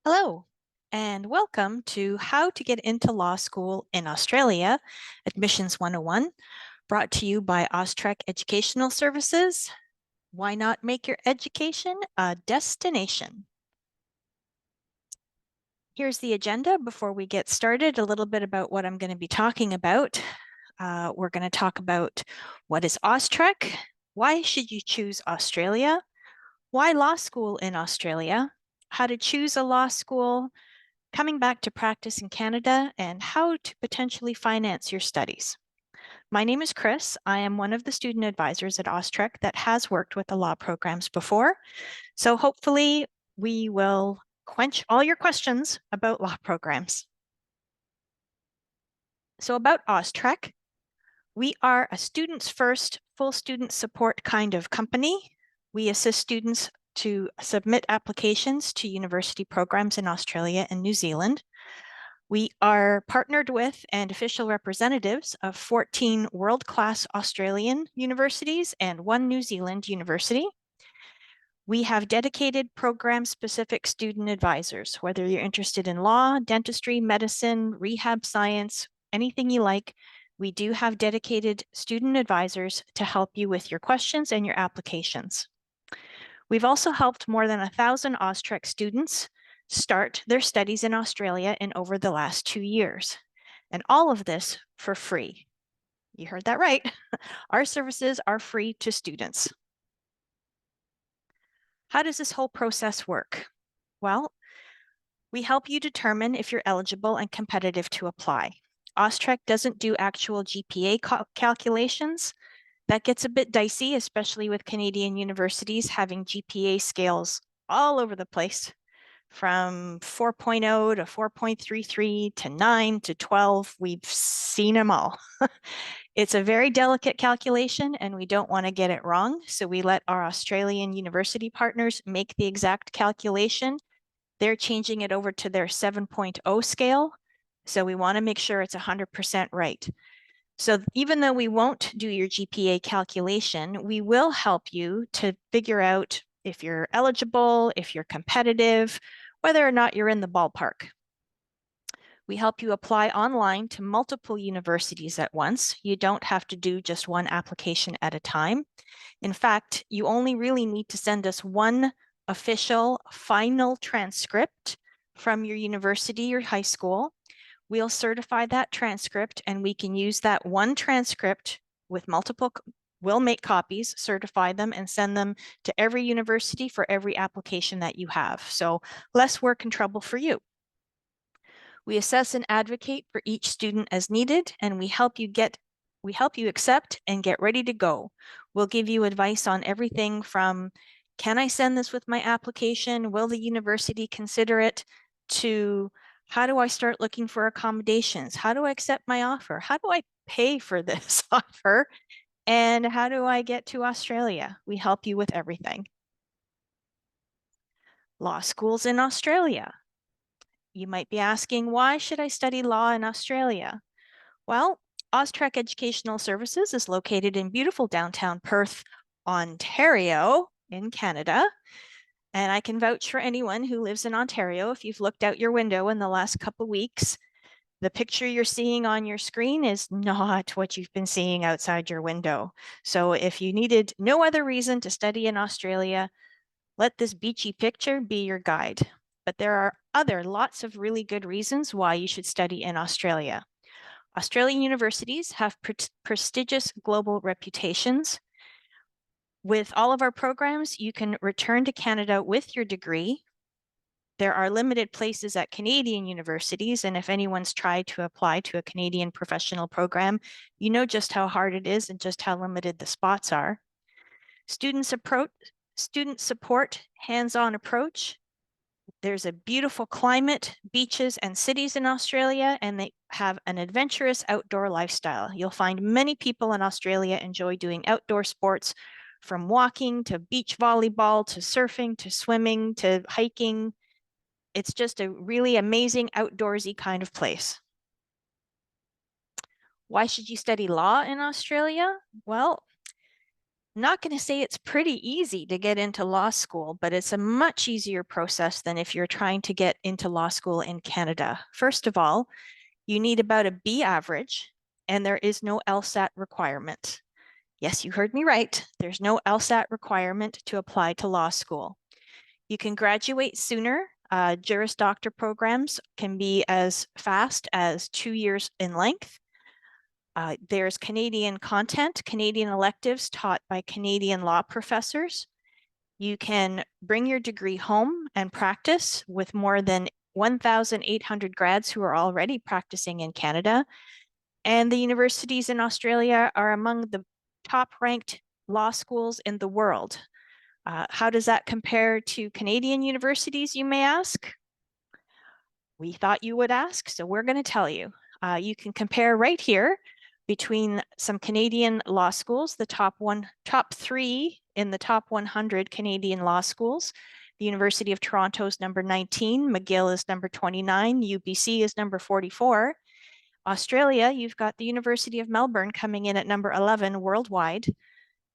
Hello, and welcome to How to Get into Law School in Australia, Admissions 101, brought to you by OzTREKK Educational Services. Why not make your education a destination? Here's the agenda before we get started, a little bit about what I'm going to be talking about. We're going to talk about what is OzTREKK, why should you choose Australia, why law school in Australia, how to choose a law school, coming back to practice in Canada, and how to potentially finance your studies. My name is Chris. I am one of the student advisors at OzTREKK that has worked with the law programs before. So hopefully we will quench all your questions about law programs. So about OzTREKK, we are a students first, full student support kind of company. We assist students to submit applications to university programs in Australia and New Zealand. We are partnered with and official representatives of 14 world-class Australian universities and 1 New Zealand university. We have dedicated program-specific student advisors, whether you're interested in law, dentistry, medicine, rehab science, anything you like. We do have dedicated student advisors to help you with your questions and your applications. We've also helped more than 1,000 OzTREKK students start their studies in Australia in over the last 2 years. And all of this for free. You heard that right. Our services are free to students. How does this whole process work? Well, we help you determine if you're eligible and competitive to apply. OzTREKK doesn't do actual GPA calculations. That gets a bit dicey, especially with Canadian universities having GPA scales all over the place, from 4.0 to 4.33 to 9 to 12. We've seen them all. It's a very delicate calculation and we don't want to get it wrong. So we let our Australian university partners make the exact calculation. They're changing it over to their 7.0 scale. So we want to make sure it's 100% right. So even though we won't do your GPA calculation, we will help you to figure out if you're eligible, if you're competitive, whether or not you're in the ballpark. We help you apply online to multiple universities at once. You don't have to do just one application at a time. In fact, you only really need to send us one official final transcript from your university or high school. We'll certify that transcript and we can use that one transcript with multiple, we'll make copies, certify them, and send them to every university for every application that you have. So less work and trouble for you. We assess and advocate for each student as needed, and we help you accept and get ready to go. We'll give you advice on everything from, can I send this with my application? Will the university consider it? To how do I start looking for accommodations? How do I accept my offer? How do I pay for this offer? And how do I get to Australia? We help you with everything. Law schools in Australia. You might be asking, why should I study law in Australia? Well, OzTREKK Educational Services is located in beautiful downtown Perth, Ontario in Canada. And I can vouch for anyone who lives in Ontario. If you've looked out your window in the last couple of weeks, the picture you're seeing on your screen is not what you've been seeing outside your window. So if you needed no other reason to study in Australia, let this beachy picture be your guide. But there are lots of really good reasons why you should study in Australia. Australian universities have prestigious global reputations. With all of our programs, you can return to Canada with your degree. There are limited places at Canadian universities, and if anyone's tried to apply to a Canadian professional program, you know just how hard it is and just how limited the spots are. Student support, hands-on approach. There's a beautiful climate, beaches, and cities in Australia, and they have an adventurous outdoor lifestyle. You'll find many people in Australia enjoy doing outdoor sports, from walking to beach volleyball to surfing to swimming to hiking. It's just a really amazing outdoorsy kind of place. Why should you study law in Australia? Well, Not going to say it's pretty easy to get into law school, but it's a much easier process than if you're trying to get into law school in Canada. First of all, you need about a B average, and there is no LSAT requirement. Yes, you heard me right. There's no LSAT requirement to apply to law school. You can graduate sooner. Juris Doctor programs can be as fast as 2 years in length. There's Canadian content, Canadian electives taught by Canadian law professors. You can bring your degree home and practice with more than 1,800 grads who are already practicing in Canada. And the universities in Australia are among the top ranked law schools in the world. How does that compare to Canadian universities, you may ask? We thought you would ask, so we're going to tell you. You can compare right here between some Canadian law schools, the top three in the top 100 Canadian law schools. The University of Toronto is number 19, McGill is number 29, UBC is number 44. Australia, you've got the University of Melbourne coming in at number 11 worldwide.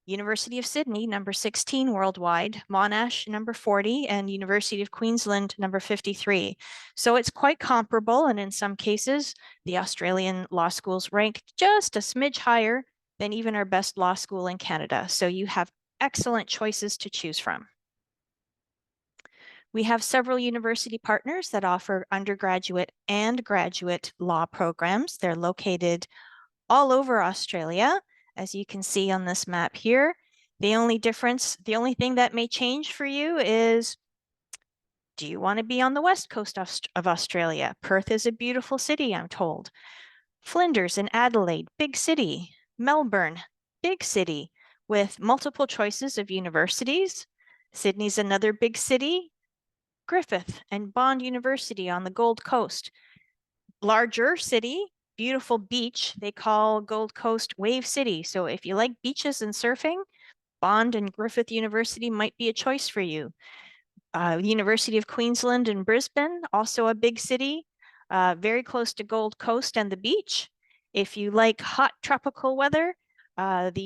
University of Sydney, number 16 worldwide, Monash, number 40, and University of Queensland, number 53. So it's quite comparable, and in some cases, the Australian law schools rank just a smidge higher than even our best law school in Canada. So you have excellent choices to choose from. We have several university partners that offer undergraduate and graduate law programs. They're located all over Australia, as you can see on this map here. The only thing that may change for you is, do you want to be on the west coast of Australia? Perth is a beautiful city, I'm told. Flinders and Adelaide, big city. Melbourne, big city with multiple choices of universities. Sydney's another big city. Griffith and Bond University on the Gold Coast. Larger city, beautiful beach. They call Gold Coast Wave City. So if you like beaches and surfing, Bond and Griffith University might be a choice for you. University of Queensland in Brisbane, also a big city, very close to Gold Coast and the beach. If you like hot tropical weather, James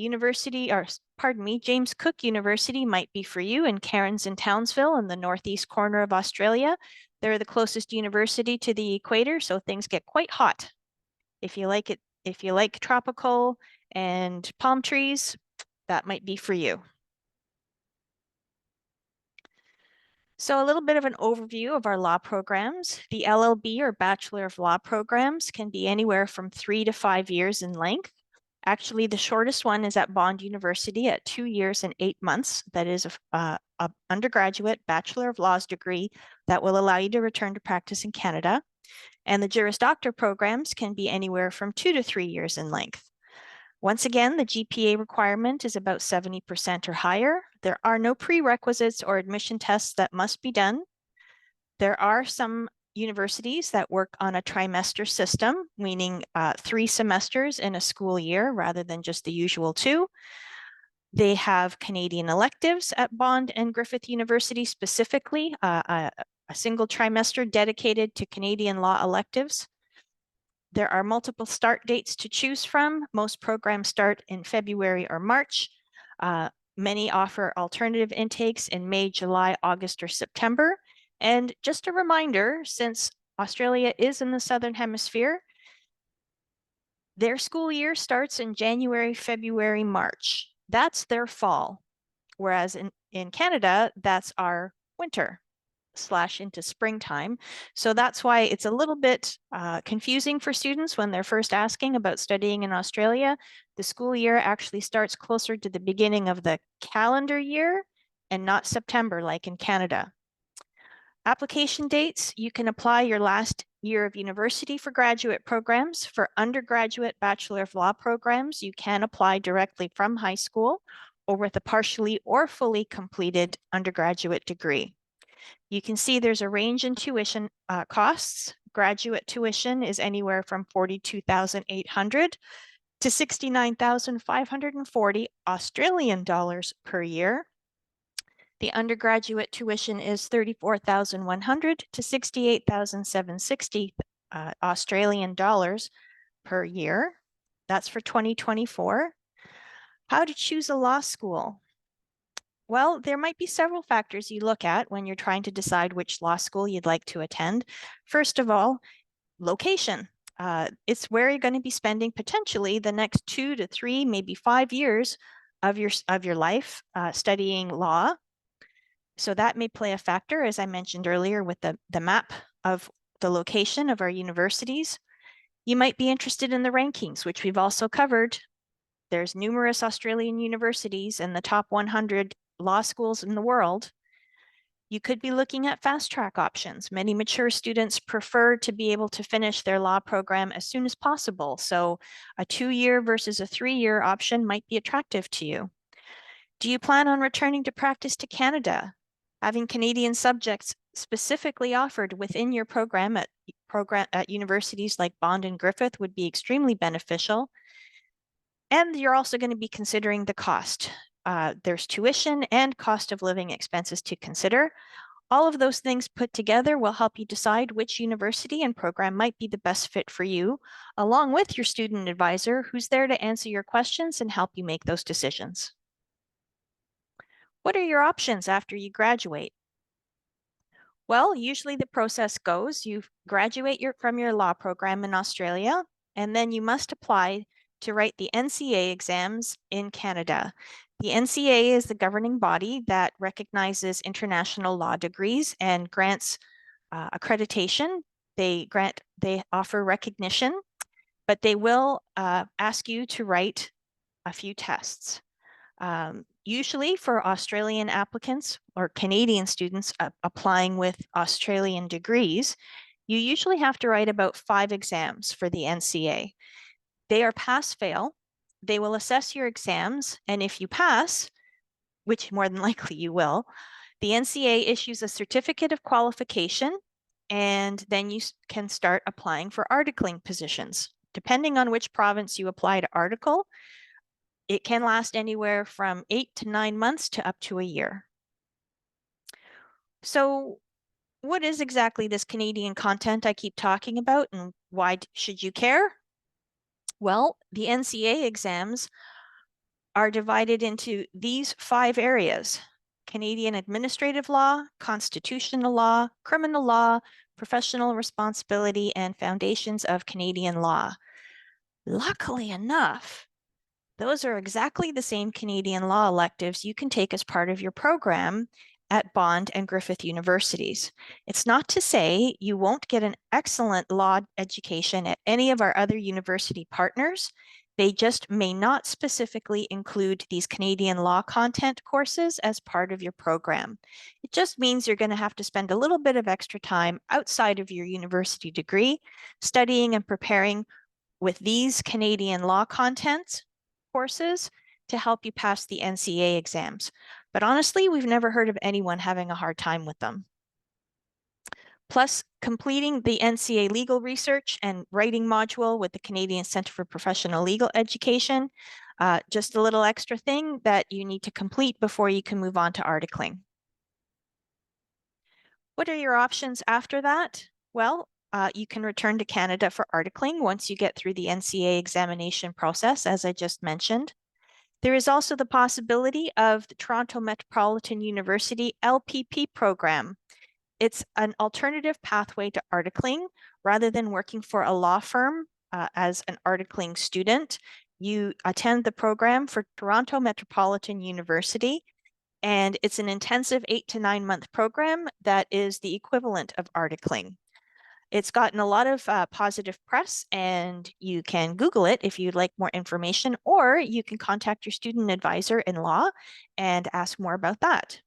Cook University might be for you in Cairns and Townsville in the northeast corner of Australia. They're the closest university to the equator, so things get quite hot. If you like tropical and palm trees, that might be for you. So a little bit of an overview of our law programs. The LLB or Bachelor of Law programs can be anywhere from 3 to 5 years in length. Actually, the shortest one is at Bond University at 2 years and 8 months. That is a undergraduate Bachelor of Laws degree that will allow you to return to practice in Canada. And the Juris Doctor programs can be anywhere from 2 to 3 years in length. Once again, the GPA requirement is about 70% or higher. There are no prerequisites or admission tests that must be done. There are some universities that work on a trimester system, meaning 3 semesters in a school year rather than just the usual 2. They have Canadian electives at Bond and Griffith University specifically, a single trimester dedicated to Canadian law electives. There are multiple start dates to choose from. Most programs start in February or March. Many offer alternative intakes in May, July, August, or September. And just a reminder, since Australia is in the Southern Hemisphere, their school year starts in January, February, March. That's their fall. Whereas in Canada, that's our winter / into springtime. So that's why it's a little bit confusing for students when they're first asking about studying in Australia. The school year actually starts closer to the beginning of the calendar year and not September like in Canada. Application dates, you can apply your last year of university for graduate programs. For undergraduate Bachelor of Law programs, you can apply directly from high school or with a partially or fully completed undergraduate degree. You can see there's a range in tuition costs. Graduate tuition is anywhere from $42,800 to $69,540 Australian dollars per year. The undergraduate tuition is $34,100 to $68,760 Australian dollars per year. That's for 2024. How to choose a law school? Well, there might be several factors you look at when you're trying to decide which law school you'd like to attend. First of all, location. It's where you're going to be spending potentially the next 2 to 3, maybe 5 years of your life studying law. So that may play a factor, as I mentioned earlier, with the map of the location of our universities. You might be interested in the rankings, which we've also covered. There's numerous Australian universities and the top 100 law schools in the world. You could be looking at fast track options. Many mature students prefer to be able to finish their law program as soon as possible. So a 2-year versus a 3-year option might be attractive to you. Do you plan on returning to practice to Canada? Having Canadian subjects specifically offered within your program at universities like Bond and Griffith would be extremely beneficial. And you're also going to be considering the cost. There's tuition and cost of living expenses to consider. All of those things put together will help you decide which university and program might be the best fit for you, along with your student advisor who's there to answer your questions and help you make those decisions. What are your options after you graduate? Well, usually the process goes, you graduate from your law program in Australia, and then you must apply to write the NCA exams in Canada. The NCA is the governing body that recognizes international law degrees and grants accreditation. They offer recognition, but they will ask you to write a few tests. Usually for Australian applicants or Canadian students applying with Australian degrees, you usually have to write about 5 exams for the NCA. They are pass-fail. They will assess your exams, and if you pass, which more than likely you will, the NCA issues a certificate of qualification, and then you can start applying for articling positions. Depending on which province you apply to article, it can last anywhere from 8 to 9 months to up to a year. So what is exactly this Canadian content I keep talking about, and why should you care? Well, the NCA exams are divided into these 5 areas: Canadian administrative law, constitutional law, criminal law, professional responsibility, and foundations of Canadian law. Luckily enough, those are exactly the same Canadian law electives you can take as part of your program at Bond and Griffith universities. It's not to say you won't get an excellent law education at any of our other university partners. They just may not specifically include these Canadian law content courses as part of your program. It just means you're going to have to spend a little bit of extra time outside of your university degree studying and preparing with these Canadian law content courses to help you pass the NCA exams. But honestly, we've never heard of anyone having a hard time with them. Plus, completing the NCA legal research and writing module with the Canadian Centre for Professional Legal Education, just a little extra thing that you need to complete before you can move on to articling. What are your options after that? Well, you can return to Canada for articling once you get through the NCA examination process, as I just mentioned. There is also the possibility of the Toronto Metropolitan University LPP program. It's an alternative pathway to articling. Rather than working for a law firm as an articling student, you attend the program for Toronto Metropolitan University, and it's an intensive 8 to 9 month program that is the equivalent of articling. It's gotten a lot of positive press, and you can Google it if you'd like more information, or you can contact your student advisor in law and ask more about that.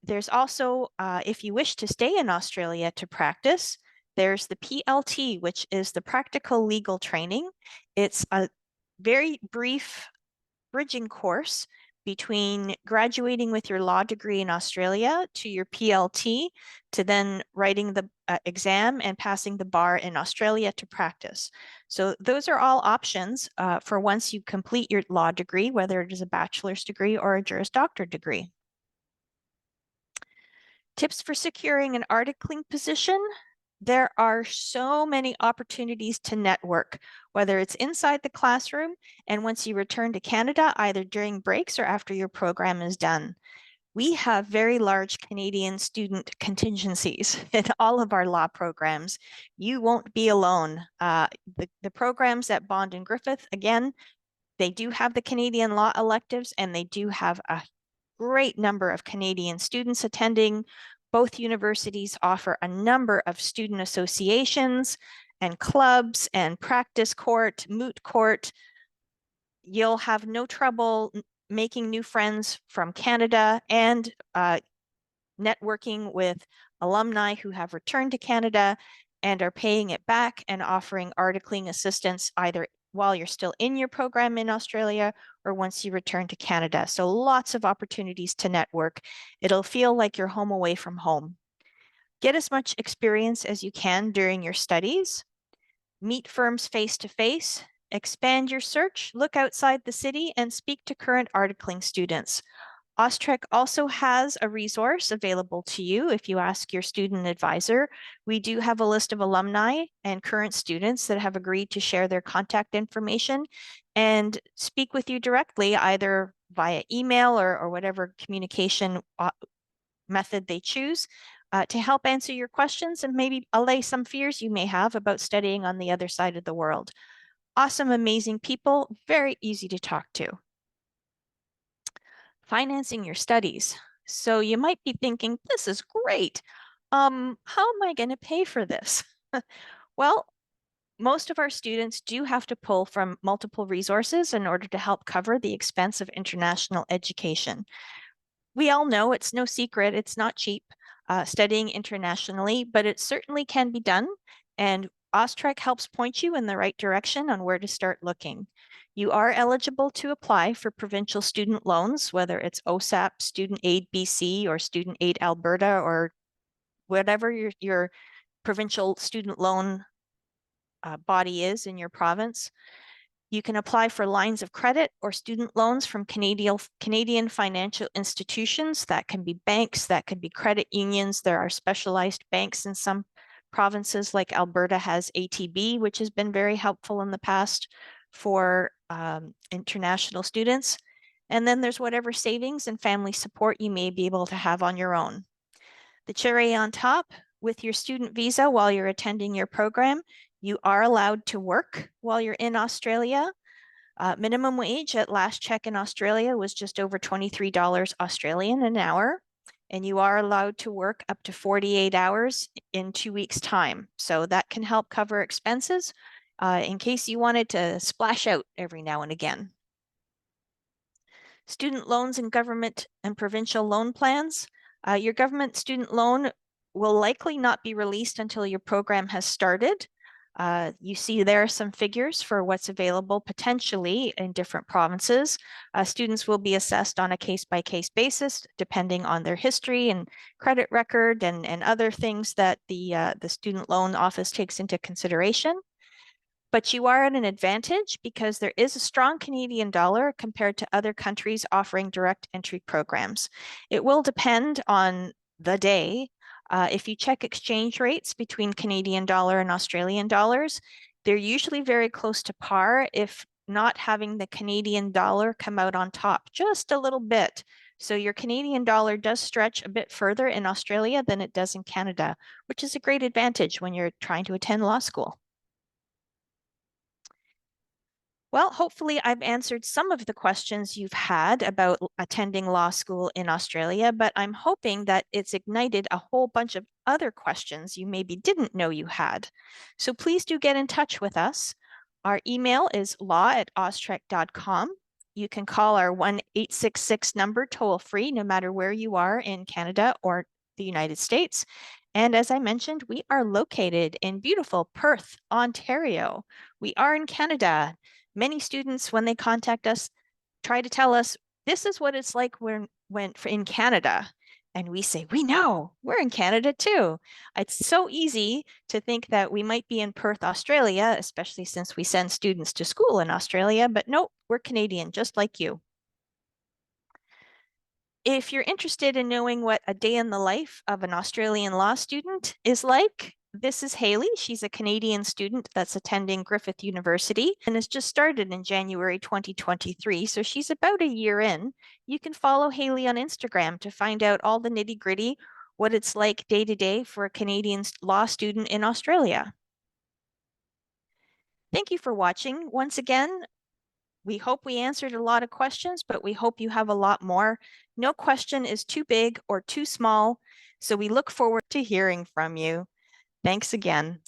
There's also, if you wish to stay in Australia to practice, there's the PLT, which is the practical legal training. It's a very brief bridging course between graduating with your law degree in Australia to your PLT, to then writing the exam and passing the bar in Australia to practice. So those are all options for once you complete your law degree, whether it is a bachelor's degree or a Juris Doctor degree. Tips for securing an articling position. There are so many opportunities to network, whether it's inside the classroom and once you return to Canada, either during breaks or after your program is done. We have very large Canadian student contingencies in all of our law programs. You won't be alone. The programs at Bond and Griffith, again, they do have the Canadian law electives and they do have a great number of Canadian students attending. Both universities offer a number of student associations and clubs and practice court, moot court. You'll have no trouble making new friends from Canada and networking with alumni who have returned to Canada and are paying it back and offering articling assistance either while you're still in your program in Australia or once you return to Canada. So lots of opportunities to network. It'll feel like you're home away from home. Get as much experience as you can during your studies. Meet firms face to face. Expand your search, look outside the city, and speak to current articling students. OzTREKK also has a resource available to you if you ask your student advisor. We do have a list of alumni and current students that have agreed to share their contact information and speak with you directly, either via email or whatever communication method they choose, to help answer your questions and maybe allay some fears you may have about studying on the other side of the world. Awesome, amazing people, very easy to talk to. Financing your studies. So you might be thinking, this is great. How am I going to pay for this? Well, most of our students do have to pull from multiple resources in order to help cover the expense of international education. We all know it's no secret, it's not cheap studying internationally, but it certainly can be done. And OzTREKK helps point you in the right direction on where to start looking. You are eligible to apply for provincial student loans, whether it's OSAP, Student Aid BC, or Student Aid Alberta, or whatever your provincial student loan body is in your province. You can apply for lines of credit or student loans from Canadian financial institutions. That can be banks, that can be credit unions. There are specialized banks in some provinces, like Alberta has ATB, which has been very helpful in the past for international students. And then there's whatever savings and family support you may be able to have on your own. The cherry on top, with your student visa while you're attending your program, you are allowed to work while you're in Australia. Minimum wage at last check in Australia was just over $23 Australian an hour, and you are allowed to work up to 48 hours in 2 weeks' time. So that can help cover expenses in case you wanted to splash out every now and again. Student loans and government and provincial loan plans. Your government student loan will likely not be released until your program has started. You see there are some figures for what's available potentially in different provinces. Students will be assessed on a case-by-case basis, depending on their history and credit record and other things that the student loan office takes into consideration. But you are at an advantage because there is a strong Canadian dollar compared to other countries offering direct entry programs. It will depend on the day. If you check exchange rates between Canadian dollar and Australian dollars, they're usually very close to par, if not having the Canadian dollar come out on top just a little bit. So your Canadian dollar does stretch a bit further in Australia than it does in Canada, which is a great advantage when you're trying to attend law school. Well, hopefully I've answered some of the questions you've had about attending law school in Australia, but I'm hoping that it's ignited a whole bunch of other questions you maybe didn't know you had. So please do get in touch with us. Our email is law@oztrekk.com. You can call our 1-866 number toll free, no matter where you are in Canada or the United States. And as I mentioned, we are located in beautiful Perth, Ontario. We are in Canada. Many students, when they contact us, try to tell us, this is what it's like when in Canada. And we say, we know, we're in Canada too. It's so easy to think that we might be in Perth, Australia, especially since we send students to school in Australia, but nope, we're Canadian, just like you. If you're interested in knowing what a day in the life of an Australian law student is like, This is Haley. She's a Canadian student that's attending Griffith University and has just started in January 2023. So she's about a year in. You can follow Haley on Instagram to find out all the nitty gritty, what it's like day to day for a Canadian law student in Australia. Thank you for watching. Once again, we hope we answered a lot of questions, but we hope you have a lot more. No question is too big or too small, so we look forward to hearing from you. Thanks again.